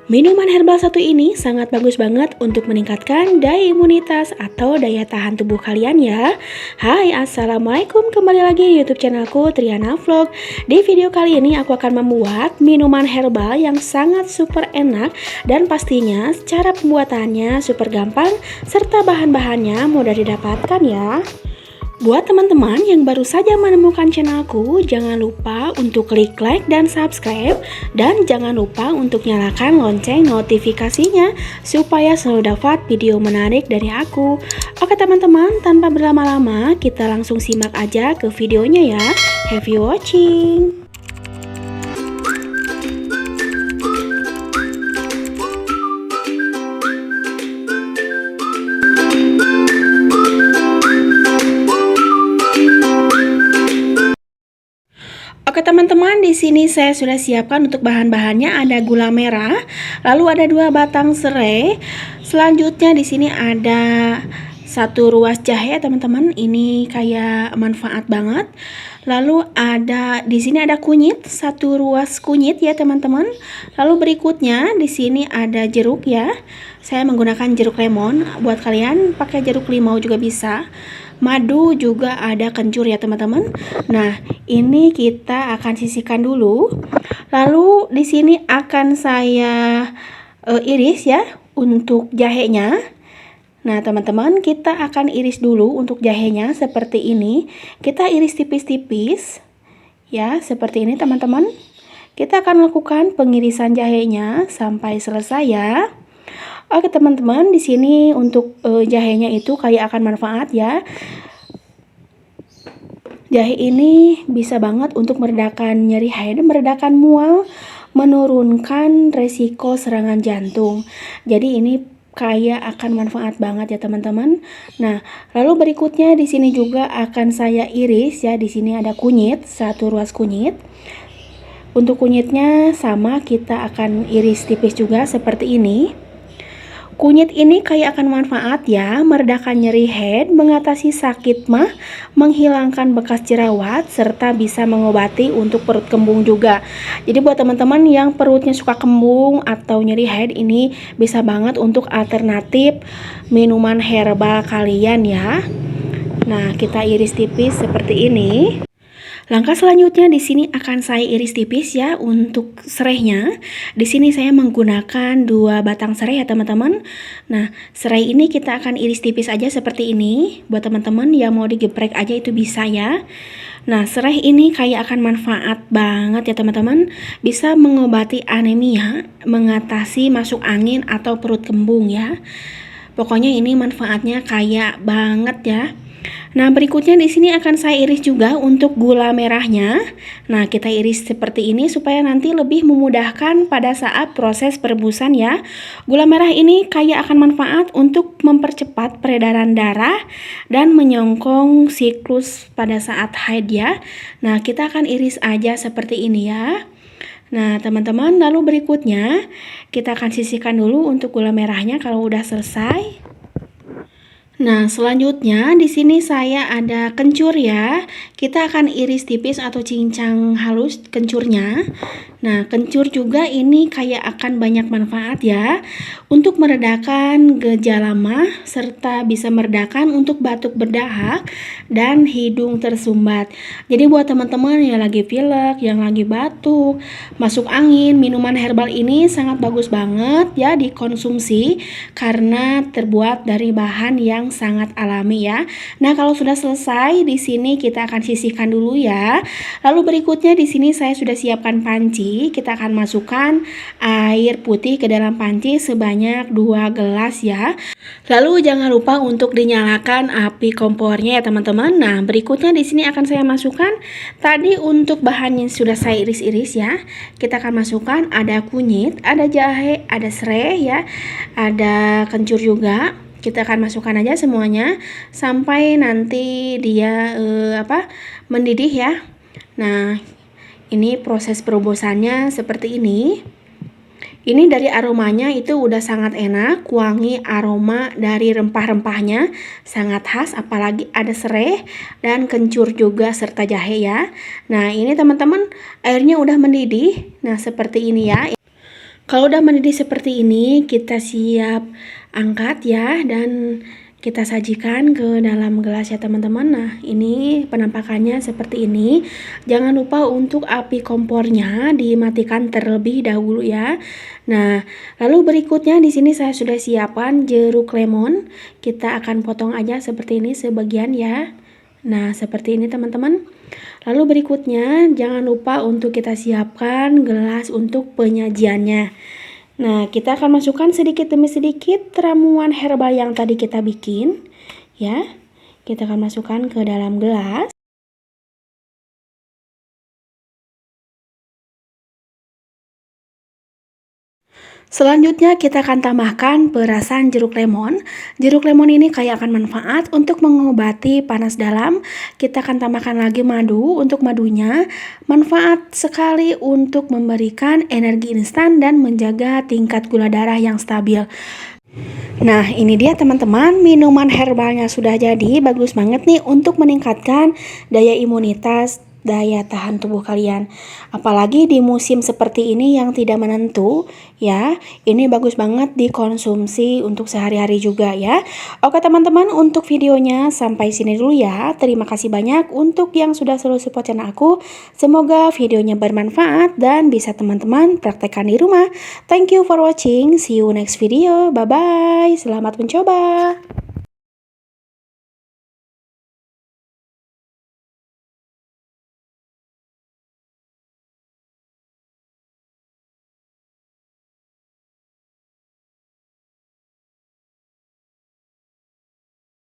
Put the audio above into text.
Minuman herbal satu ini sangat bagus banget untuk meningkatkan daya imunitas atau daya tahan tubuh kalian ya. Hai, assalamualaikum, kembali lagi di YouTube channelku Triana Vlog. Di video kali ini aku akan membuat minuman herbal yang sangat super enak dan pastinya cara pembuatannya super gampang serta bahan-bahannya mudah didapatkan ya. Buat teman-teman yang baru saja menemukan channelku, jangan lupa untuk klik like dan subscribe, dan jangan lupa untuk nyalakan lonceng notifikasinya supaya selalu dapat video menarik dari aku. Oke teman-teman, tanpa berlama-lama kita langsung simak aja ke videonya ya. Happy watching. Oke teman-teman, di sini saya sudah siapkan untuk bahan-bahannya. Ada gula merah, lalu ada 2 batang serai. Selanjutnya di sini ada 1 ruas jahe teman-teman. Ini kayak manfaat banget. Lalu di sini ada kunyit, 1 ruas kunyit ya teman-teman. Lalu berikutnya di sini ada jeruk ya. Saya menggunakan jeruk lemon. Buat kalian pakai jeruk limau juga bisa. Madu juga ada, kencur ya teman-teman. Nah, ini kita akan sisihkan dulu. Lalu di sini akan saya iris ya untuk jahenya. Nah, teman-teman, kita akan iris dulu untuk jahenya seperti ini. Kita iris tipis-tipis ya, seperti ini teman-teman. Kita akan lakukan pengirisan jahenya sampai selesai ya. Oke teman-teman, di sini untuk jahenya itu kayak akan manfaat ya. Jahe ini bisa banget untuk meredakan nyeri head, meredakan mual, menurunkan resiko serangan jantung. Jadi ini kayak akan manfaat banget ya teman-teman. Nah, lalu berikutnya di sini juga akan saya iris ya. Di sini ada kunyit, 1 ruas kunyit. Untuk kunyitnya sama, kita akan iris tipis juga seperti ini. Kunyit ini kayak akan manfaat ya, meredakan nyeri head, mengatasi sakit mah, menghilangkan bekas jerawat, serta bisa mengobati untuk perut kembung juga. Jadi buat teman-teman yang perutnya suka kembung atau nyeri head, ini bisa banget untuk alternatif minuman herbal kalian ya. Nah, kita iris tipis seperti ini. Langkah selanjutnya di sini akan saya iris tipis ya untuk serainya. Di sini saya menggunakan 2 batang serai ya teman-teman. Nah, serai ini kita akan iris tipis aja seperti ini. Buat teman-teman yang mau digeprek aja itu bisa ya. Nah, serai ini kayak akan manfaat banget ya teman-teman. Bisa mengobati anemia, mengatasi masuk angin atau perut kembung ya. Pokoknya ini manfaatnya kayak banget ya. Nah, berikutnya di sini akan saya iris juga untuk gula merahnya. Nah, kita iris seperti ini supaya nanti lebih memudahkan pada saat proses perebusan ya. Gula merah ini kayak akan manfaat untuk mempercepat peredaran darah dan menyongkong siklus pada saat haid ya. Nah, kita akan iris aja seperti ini ya. Nah, teman-teman, lalu berikutnya kita akan sisihkan dulu untuk gula merahnya kalau udah selesai. Nah, selanjutnya di sini saya ada kencur ya. Kita akan iris tipis atau cincang halus kencurnya. Nah, kencur juga ini kayak akan banyak manfaat ya. Untuk meredakan gejala mah serta bisa meredakan untuk batuk berdahak dan hidung tersumbat. Jadi buat teman-teman yang lagi pilek, yang lagi batuk, masuk angin, minuman herbal ini sangat bagus banget ya dikonsumsi karena terbuat dari bahan yang sangat alami ya. Nah, kalau sudah selesai di sini kita akan sisihkan dulu ya. Lalu berikutnya di sini saya sudah siapkan panci. Kita akan masukkan air putih ke dalam panci sebanyak 2 gelas ya. Lalu jangan lupa untuk dinyalakan api kompornya ya teman-teman. Nah, berikutnya di sini akan saya masukkan tadi untuk bahan yang sudah saya iris-iris ya. Kita akan masukkan ada kunyit, ada jahe, ada serai ya, ada kencur juga. Kita akan masukkan aja semuanya sampai nanti dia mendidih ya. Nah, ini proses perebusannya seperti ini. Ini dari aromanya itu udah sangat enak, wangi aroma dari rempah-rempahnya sangat khas, apalagi ada serai dan kencur juga serta jahe ya. Nah, ini teman-teman airnya udah mendidih. Nah, seperti ini ya. Kalau udah mendidih seperti ini, kita siap angkat ya, dan kita sajikan ke dalam gelas ya teman-teman. Nah, ini penampakannya seperti ini. Jangan lupa untuk api kompornya dimatikan terlebih dahulu ya. Nah, lalu berikutnya di sini saya sudah siapkan jeruk lemon. Kita akan potong aja seperti ini sebagian ya. Nah, seperti ini teman-teman. Lalu berikutnya, jangan lupa untuk kita siapkan gelas untuk penyajiannya. Nah, kita akan masukkan sedikit demi sedikit ramuan herbal yang tadi kita bikin, ya. Kita akan masukkan ke dalam gelas. Selanjutnya kita akan tambahkan perasan jeruk lemon. Jeruk lemon ini kaya akan manfaat untuk mengobati panas dalam. Kita akan tambahkan lagi madu. Untuk madunya manfaat sekali untuk memberikan energi instan dan menjaga tingkat gula darah yang stabil. Nah, ini dia teman-teman, minuman herbalnya sudah jadi. Bagus banget nih untuk meningkatkan daya imunitas, daya tahan tubuh kalian. Apalagi di musim seperti ini yang tidak menentu ya. Ini bagus banget dikonsumsi untuk sehari-hari juga ya. Oke teman-teman, untuk videonya sampai sini dulu ya. Terima kasih banyak untuk yang sudah selalu support channel aku. Semoga videonya bermanfaat dan bisa teman-teman praktekkan di rumah. Thank you for watching. See you next video. Bye bye. Selamat mencoba.